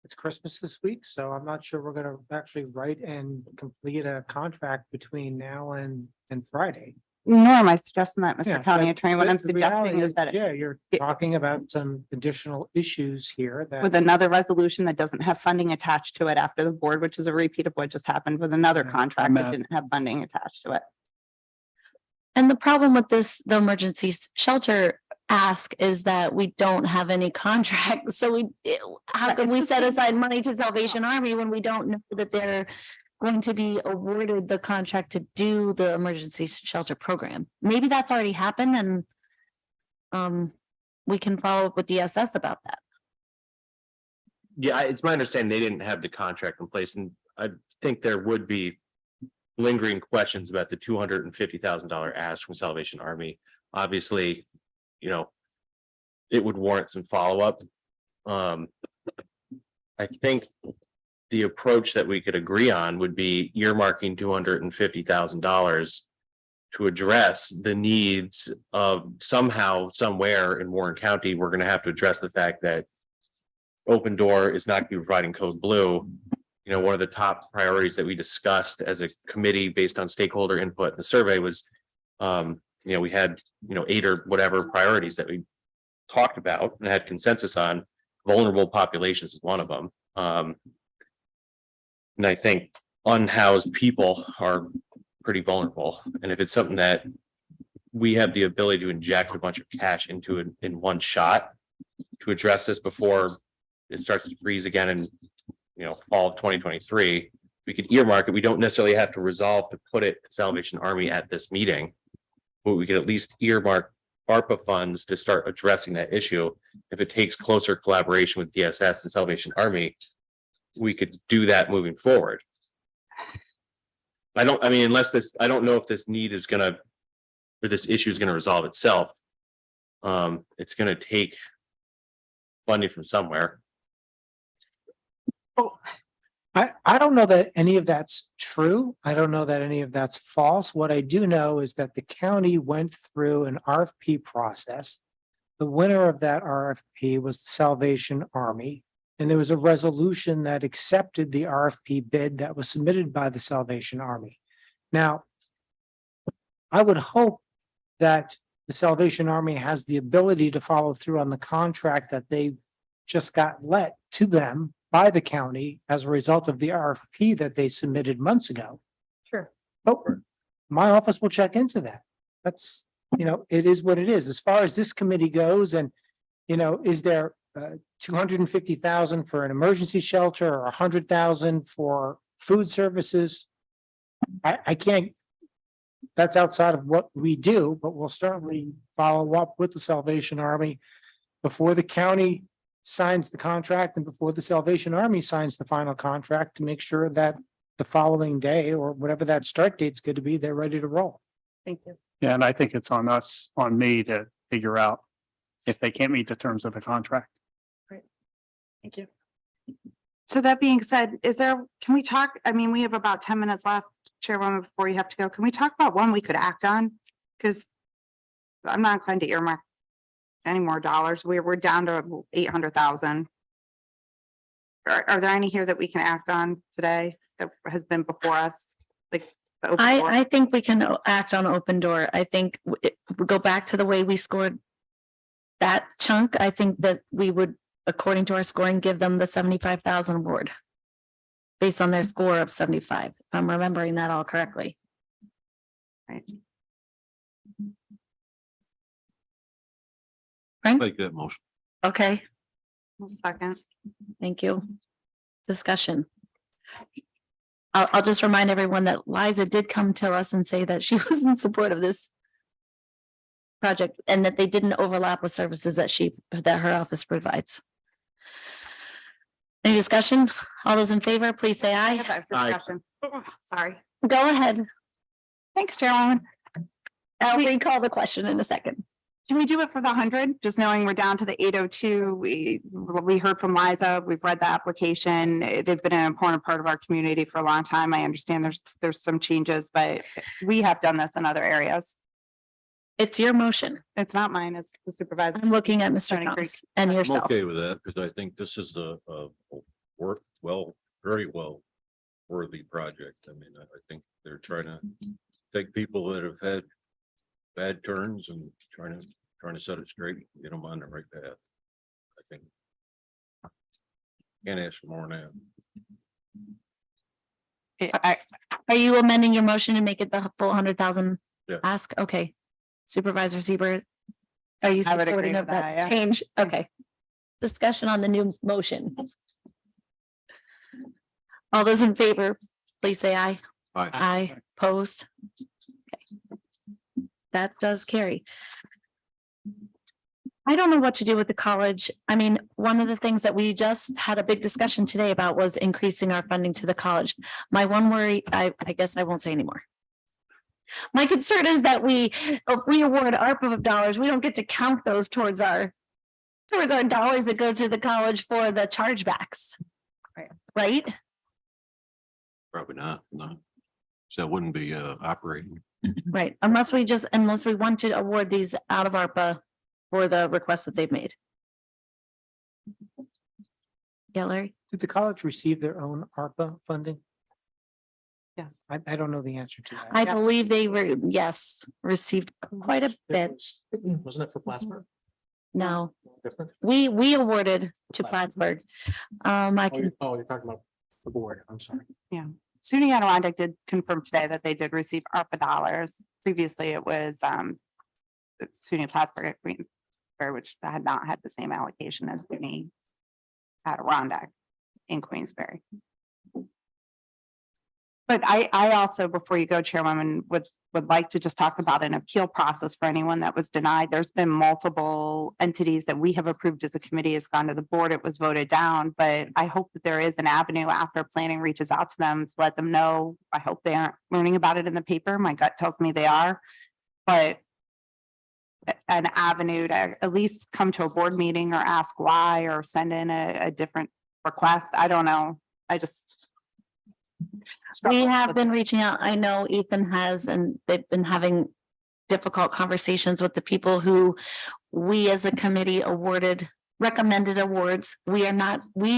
It's Christmas this week, so I'm not sure we're gonna actually write and complete a contract between now and Friday. nor am I suggesting that, Yeah, Mr. County but- Attorney. What but I'm the reality suggesting is that Yeah, you're it- talking about some additional issues here with that, another resolution that doesn't have funding attached to it after the board, which is a repeat of what just happened with another Yeah, contract that at- didn't have funding attached to it. And the problem with this, the emergency shelter ask is that we don't have any contract. So how Right, can it's we the set same- aside money to Salvation Army when we don't know that they're going to be awarded the contract to do the emergency shelter program? Maybe that's already happened and we can follow up with DSS about that. Yeah, it's my understanding they didn't have the contract in place, and I think there would be lingering questions about the $250,000 ask from Salvation Army. Obviously, it would warrant some follow-up. I think the approach that we could agree on would be earmarking $250,000 to address the needs of somehow, somewhere in Warren County. We're going to have to address the fact that Open Door is not going to be providing Code Blue. One of the top priorities that we discussed as a committee based on stakeholder input in the survey was, we had, 8 or whatever priorities that we talked about and had consensus on. Vulnerable populations is one of them. And I think unhoused people are pretty vulnerable. And if it's something that we have the ability to inject a bunch of cash into it in one shot to address this before it starts to freeze again in, fall of 2023, we could earmark it. We don't necessarily have to resolve to put it to Salvation Army at this meeting, but we could at least earmark ARPA funds to start addressing that issue. If it takes closer collaboration with DSS and Salvation Army, we could do that moving forward. I don't know if this need is gonna, or this issue is gonna resolve itself. It's gonna take funding from somewhere. I don't know that any of that's true. I don't know that any of that's false. What I do know is that the county went through an RFP process. The winner of that RFP was the Salvation Army. And there was a resolution that accepted the RFP bid that was submitted by the Salvation Army. Now, I would hope that the Salvation Army has the ability to follow through on the contract that they just got let to them by the county as a result of the RFP that they submitted months ago. Sure. But my office will check into that. That's, it is what it is. As far as this committee goes and, is there 250,000 for an emergency shelter or 100,000 for food services? I can't, that's outside of what we do, but we'll certainly follow up with the Salvation Army before the county signs the contract and before the Salvation Army signs the final contract to make sure that the following day or whatever that start date's going to be, they're ready to roll. Thank you. Yeah, and I think it's on me to figure out if they can't meet the terms of the contract. Thank you. So that being said, can we talk, we have about 10 minutes left, Chairwoman, before you have to go. Can we talk about one we could act on? Because I'm not inclined to earmark any more dollars. We're down to 800,000. Are there any here that we can act on today that has been before us? Like the open door? I think we can act on Open Door. I think we go back to the way we scored that chunk. I think that we would, according to our scoring, give them the 75,000 award based on their score of 75, if I'm remembering that all correctly. Right. Make that motion. Okay, One second. thank you. Discussion. I'll just remind everyone that Liza did come to us and say that she was in support of this project and that they didn't overlap with services that her office provides. Any discussion? All those in favor, please say I aye. have a Aye. discussion. Sorry. Go ahead. Thanks, Chairwoman. I'll recall the question in a second. Can we do it for the 100? Just knowing we're down to the 802. We heard from Liza. We've read the application. They've been an important part of our community for a long time. I understand there's some changes, but we have done this in other areas. It's your motion. It's not mine, it's the supervisor. I'm looking at Mr. Attorney Creek. Thomas and I'm yourself. okay with that because I think this is a very well worthy project. I mean, I think they're trying to take people that have had bad turns and trying to set it straight, get them on the right path. I think. Can't ask for more than that. Are you amending your motion to make it the full 100,000 Yeah. ask? Okay. Supervisor Siebert, are you I would agree supporting of with that, that yeah. change? Okay. Discussion on the new motion. All those in favor, please say aye. Aye. Aye, opposed. Okay. That does carry. I don't know what to do with the college. I mean, one of the things that we just had a big discussion today about was increasing our funding to the college. My one worry, I guess I won't say anymore. My concern is that if we award ARPA dollars, we don't get to count those towards our dollars that go to the college for the chargebacks. Right? Probably not, no. So that wouldn't be operating. Right, unless we want to award these out of ARPA for the requests that they've made. Yeah, Larry? Did the college receive their own ARPA funding? Yes. I don't know the answer to that. I Yeah. believe they were, yes, received quite a bit. Wasn't it for Plattsburgh? No, Different? we awarded to Plattsburgh. I can, You're talking about the board. I'm sorry. SUNY Adirondack did confirm today that they did receive ARPA dollars. Previously, it was SUNY Plattsburgh at Queensbury, which had not had the same allocation as SUNY Adirondack in Queensbury. But I also, before you go, Chairwoman, would like to just talk about an appeal process for anyone that was denied. There's been multiple entities that we have approved as a committee has gone to the board. It was voted down, but I hope that there is an avenue after planning reaches out to them to let them know. I hope they aren't learning about it in the paper. My gut tells me they are. But an avenue to at least come to a board meeting or ask why or send in a different request. I don't know. I just. we have been reaching out. I know Ethan has, and they've been having difficult conversations with the people who we as a committee recommended awards. We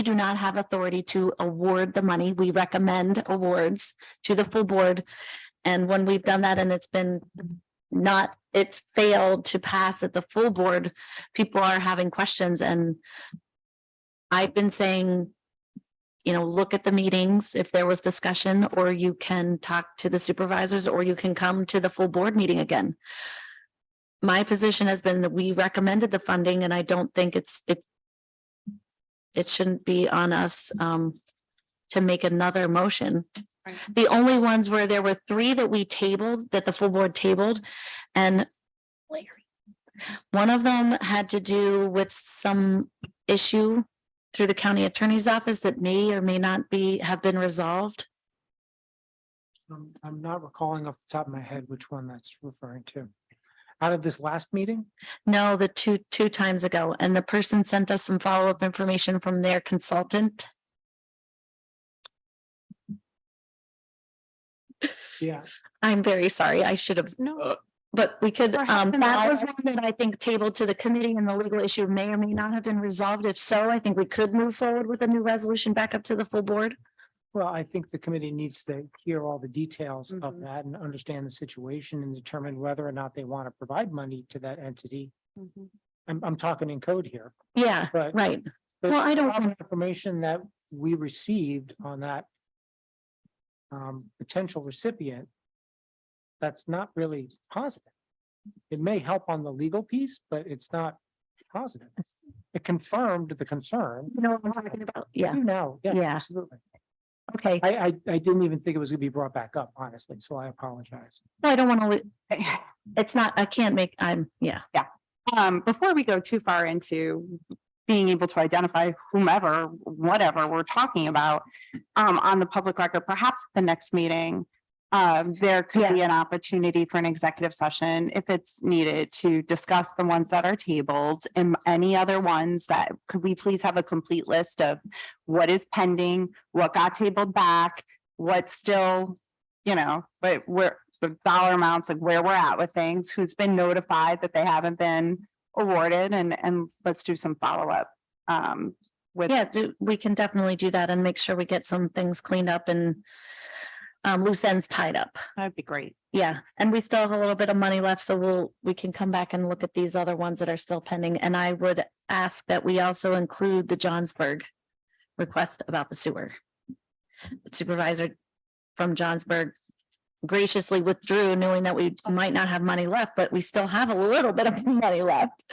do not have authority to award the money. We recommend awards to the full board. And when we've done that and it's failed to pass at the full board, people are having questions, and I've been saying, look at the meetings if there was discussion, or you can talk to the supervisors, or you can come to the full board meeting again. My position has been that we recommended the funding, and I don't think it shouldn't be on us to make another motion. Right. The only ones where there were 3 that we tabled, that the full board tabled, and one of them had to do with some issue through the county attorney's office that may or may not have been resolved. I'm not recalling off the top of my head which one that's referring to. Out of this last meeting? No, the two times ago, and the person sent us some follow-up information from their consultant. Yeah. I'm very sorry. I should have, No. but we could, Perhaps in the that was letter. one that I think tabled to the committee, and the legal issue may or may not have been resolved. If so, I think we could move forward with a new resolution back up to the full board. Well, I think the committee needs to hear all the details of Mhm. that and understand the situation and determine whether or not they want to provide money to that entity. Mhm. I'm talking in code here. Yeah, But- right. But Well, I don't- all the information that we received on that potential recipient, that's not really positive. It may help on the legal piece, but it's not positive. it confirmed the concern. You know what I'm talking about? Yeah, You know, yeah, Yeah. absolutely. okay. I didn't even think it was gonna be brought back up, honestly, so I apologize. I don't want to, it's not, I can't make, yeah. Before we go too far into being able to identify whomever, whatever we're talking about, on the public record, perhaps the next meeting, there could be an opportunity for an executive session if it's needed to discuss the ones that are tabled and any other ones that, could we please have a complete list of what is pending, what got tabled back, what's still, but where the dollar amounts, like where we're at with things, who's been notified that they haven't been awarded, and let's do some follow-up. With Yeah, we can definitely do that and make sure we get some things cleaned up and loose ends tied up. that'd be great. Yeah, and we still have a little bit of money left, so we can come back and look at these other ones that are still pending. And I would ask that we also include the Johnsburg request about the sewer. The supervisor from Johnsburg graciously withdrew, knowing that we might not have money left, but we still have a little bit of money left.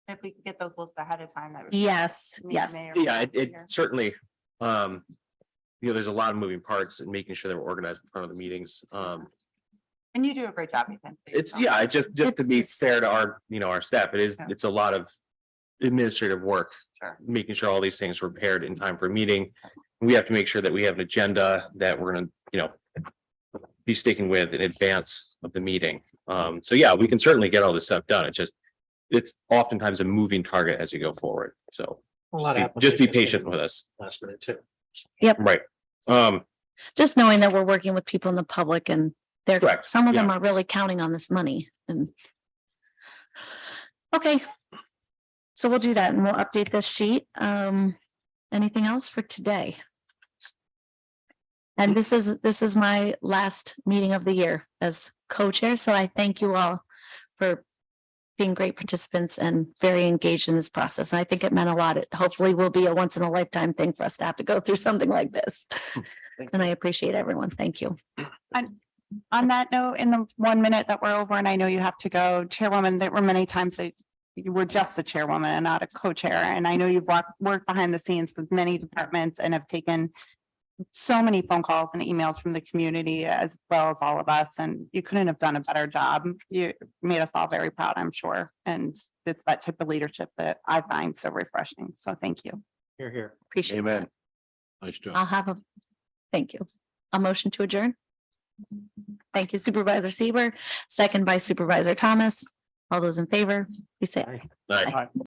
If we could get those lists ahead of time, that would. Yes, yes. Yeah, it certainly, there's a lot of moving parts and making sure that we're organized in front of the meetings. And you do a great job, Ethan. It's, yeah, just to be It's- fair to our, our staff, Yeah. it's a lot of administrative work. Sure. Making sure all these things are prepared in time for a meeting. We have to make sure that we have an agenda that we're gonna, be sticking with in advance of the meeting. So yeah, we can certainly get all this stuff done. It's oftentimes a moving target as you go forward. So A lot of just be applications patient came with us. Last minute too. Right. Just knowing that we're working with people in the public and they're, Correct, some of them yeah. are really counting on this money and. Okay. So we'll do that and we'll update this sheet. Anything else for today? And this is my last meeting of the year as co-chair, so I thank you all for being great participants and very engaged in this process. And I think it meant a lot. It hopefully will be a once in a lifetime thing for us to have to go through something like this. And I appreciate everyone. Thank you. On that note, in the 1 minute that we're over, and I know you have to go, Chairwoman, there were many times that you were just the chairwoman and not a co-chair. And I know you've worked behind the scenes with many departments and have taken so many phone calls and emails from the community as well as all of us. And you couldn't have done a better job. You made us all very proud, I'm sure. And it's that type of leadership that I find so refreshing. So thank you. Here. Appreciate it. Amen. Nice job. Thank you. A motion to adjourn. Thank you Supervisor Seaver, second by Supervisor Thomas. All those in favor, please say aye. All right.